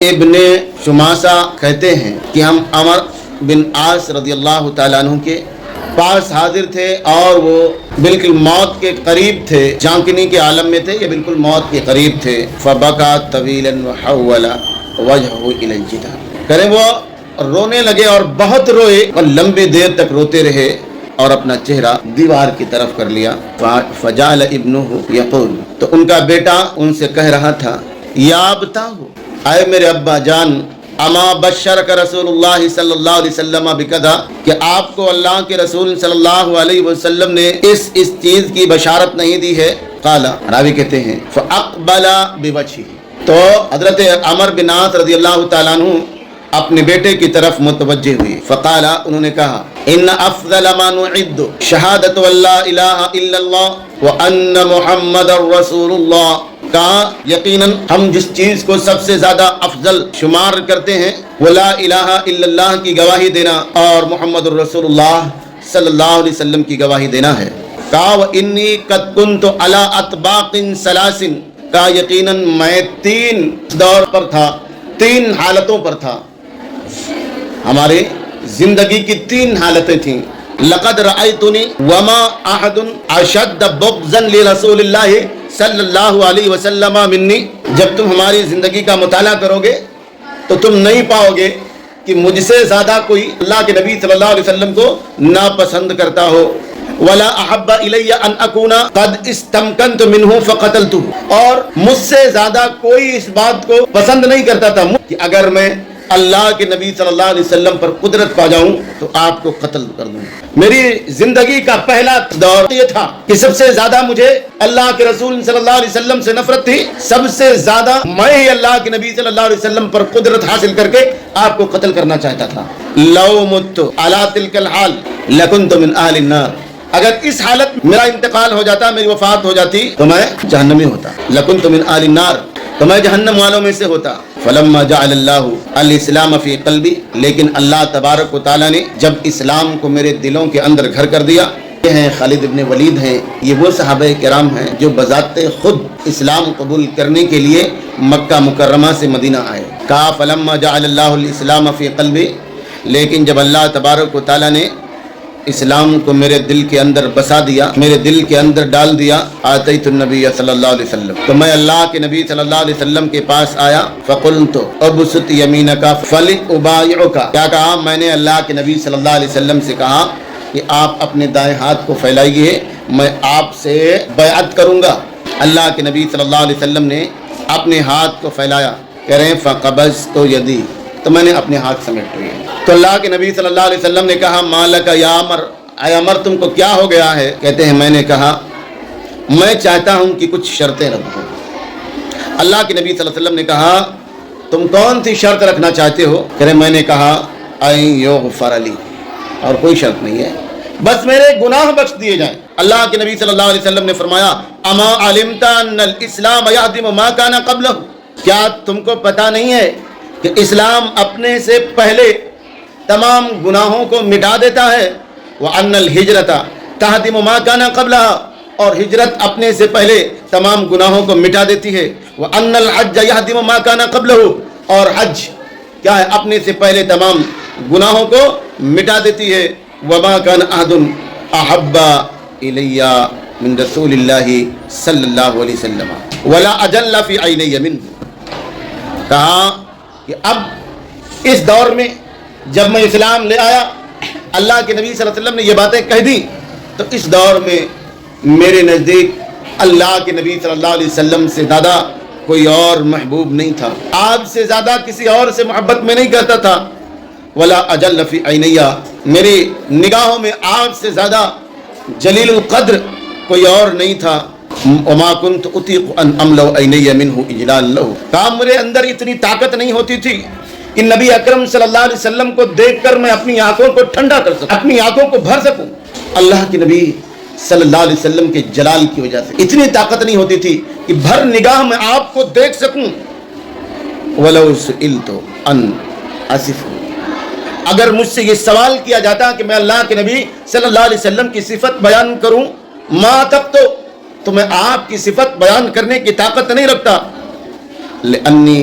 ابن شماسہ کہتے ہیں کہ ہم عمر بن عاص رضی اللہ تعالیٰ عنہ کے پاس حاضر تھے اور وہ بالکل موت کے قریب تھے، جانکنی کے عالم میں تھے، یہ بالکل موت کے قریب تھے۔ فبکا طویلا وحول وجہہ الی الجدار، کریں وہ رونے لگے اور بہت روئے اور لمبی دیر تک روتے رہے اور اپنا چہرہ دیوار کی طرف کر لیا۔ فجعل ابنہ یقول، تو ان کا بیٹا ان سے کہہ رہا تھا، یا ابتاہ، اے میرے ابا جان، اما بشرک رسول اللہ صلی اللہ علیہ وسلم بکذا، کہ آپ کو اللہ کے رسول صلی اللہ علیہ وسلم نے اس چیز کی بشارت نہیں دی ہے؟ قال، راوی کہتے ہیں فاقبل بوجهه، تو حضرت عمر بن عاص رضی اللہ تعالیٰ عنہ اپنے بیٹے کی طرف متوجہ ہوئی۔ فقال، انہوں نے کہا، ان افضل ما نعد شہادت لا الہ الا اللہ وان محمد رسول اللہ، کہا یقیناً ہم جس چیز کو سب سے زیادہ افضل شمار کرتے ہیں وہ لا الہ الا اللہ کی گواہی دینا اور محمد الرسول اللہ صلی اللہ علیہ وسلم کی گواہی دینا ہے۔ کہا وانی قد کنت علی اطباق ثلاث، کہا یقیناً میں 3 دور پر تھا، 3 حالتوں پر تھا، ہماری زندگی کی 3 حالتیں تھیں۔ لقد رأیتنی وما احد اشد بغضا لرسول اللہ صلی اللہ علیہ وسلم منی، جب تم ہماری زندگی کا مطالعہ کرو گے تو تم نہیں پاؤ گے کہ مجھ سے زیادہ کوئی اللہ کے نبی صلی اللہ علیہ وسلم کو ناپسند کرتا ہو۔ ولا احب الی ان اکون قد استمکنت منہ فقتلتہ، اور مجھ سے زیادہ کوئی اس بات کو پسند نہیں کرتا تھا کہ اگر میں اللہ کے نبی صلی اللہ علیہ وسلم پر قدرت پا جاؤں تو آپ کو قتل کر دوں۔ میری زندگی کا پہلا دور یہ تھا کہ سب سے زیادہ مجھے اللہ کے رسول صلی اللہ علیہ وسلم سے نفرت تھی، سب سے زیادہ میں ہی اللہ کے نبی صلی اللہ علیہ وسلم پر قدرت حاصل کر کے آپ کو قتل کرنا چاہتا تھا۔ لو مت علی تلک الحال لکنت من اہل النار، اگر اس حالت میرا انتقال ہو جاتا، میری وفات ہو جاتی تو میں جہنمی ہوتا، لکنت من اہل النار، تو میں جہنم والوں میں سے ہوتا۔ فلما جعل اللہ الاسلام فی قلبی، لیکن اللہ تبارک و تعالیٰ نے جب اسلام کو میرے دلوں کے اندر گھر کر دیا۔ یہ ہیں خالد ابن ولید ہیں، یہ وہ صحابہ کرام ہیں جو بذات خود اسلام قبول کرنے کے لیے مکہ مکرمہ سے مدینہ آئے۔ کہا فلما جعل اللہ الاسلام فی قلبی، لیکن جب اللہ تبارک و تعالیٰ نے اسلام کو میرے دل کے اندر بسا دیا، میرے دل کے اندر ڈال دیا، آتیت النبی صلی اللہ علیہ وسلم، تو میں اللہ کے نبی صلی اللہ علیہ وسلم کے پاس آیا۔ فقلت ابسط یمینک فلابایعک، کیا کہا؟ میں نے اللہ کے نبی صلی اللہ علیہ وسلم سے کہا کہ آپ اپنے دائیں ہاتھ کو پھیلائیے، میں آپ سے بیعت کروں گا۔ اللہ کے نبی صلی اللہ علیہ وسلم نے اپنے ہاتھ کو پھیلایا، کہہ رہے ہیں فقبضت یدی، تو میں نے اپنے ہاتھ سمیٹ لیے۔ تو اللہ کے نبی صلی اللہ علیہ وسلم نے کہا مالک یا عمر، اے عمر تم کو کیا ہو گیا ہے؟ کہتے ہیں میں نے کہا میں چاہتا ہوں کہ کچھ شرطیں رکھوں۔ اللہ کے نبی صلی اللہ علیہ وسلم نے کہا تم کون سی شرط رکھنا چاہتے ہو؟ کہہ رہے میں نے کہا این یغفر لی، اور کوئی شرط نہیں ہے، بس میرے گناہ بخش دیے جائیں۔ اللہ کے نبی صلی اللہ علیہ وسلم نے فرمایا اما علمت ان الاسلام یہدم ما کان قبلہ، کیا تم کو پتہ نہیں ہے کہ اسلام اپنے سے پہلے تمام گناہوں کو مٹا دیتا ہے؟ وَأَنَّ الْحِجْرَةَ تَهْدِمُ مَا كَانَ قَبْلَهَا، اور ہجرت اپنے سے پہلے تمام گناہوں کو مٹا دیتی ہے۔ وَأَنَّ الْحَجَّ يَهْدِمُ مَا كَانَ قَبْلَهُ، اور حج کیا ہے؟ اپنے سے پہلے تمام گناہوں کو مٹا دیتی ہے۔ وَمَا كَانَ أَحَدٌ أَحَبَّ إِلَيَّ مِن رَسُولِ اللَّهِ صلی اللہ علیہ وسلم وَلَا أَجَلَّ فِي عَيْنِيَّ مِنْهُ، کہا کہ اب اس دور میں جب میں اسلام لے آیا، اللہ کے نبی صلی اللہ علیہ وسلم نے یہ باتیں کہہ دی، تو اس دور میں میرے نزدیک اللہ کے نبی صلی اللہ علیہ وسلم سے زیادہ کوئی اور محبوب نہیں تھا، آپ سے زیادہ کسی اور سے محبت میں نہیں کرتا تھا۔ ولا اجل فی عینیہ، میری نگاہوں میں آپ سے زیادہ جلیل القدر کوئی اور نہیں تھا۔ وما كنت اطيق ان املا عینی منه اجلالا له، کہا میرے اندر اتنی طاقت نہیں ہوتی تھی کہ نبی اکرم صلی اللہ علیہ وسلم کو دیکھ کر میں اپنی آنکھوں کو ٹھنڈا کر سکوں، اپنی آنکھوں کو بھر سکوں۔ اللہ کے نبی صلی اللہ علیہ وسلم کے جلال کی وجہ سے اتنی طاقت نہیں ہوتی تھی کہ بھر نگاہ میں آپ کو دیکھ سکوں۔ وَلَوْ سُئِلْتُ أَنْ أَصِفَهُ، اگر مجھ سے یہ سوال کیا جاتا کہ میں اللہ کے نبی صلی اللہ علیہ وسلم کی صفت بیان کروں، ما تب تو میں آپ کی صفت بیان کرنے کی طاقت نہیں رکھتا۔ لأنی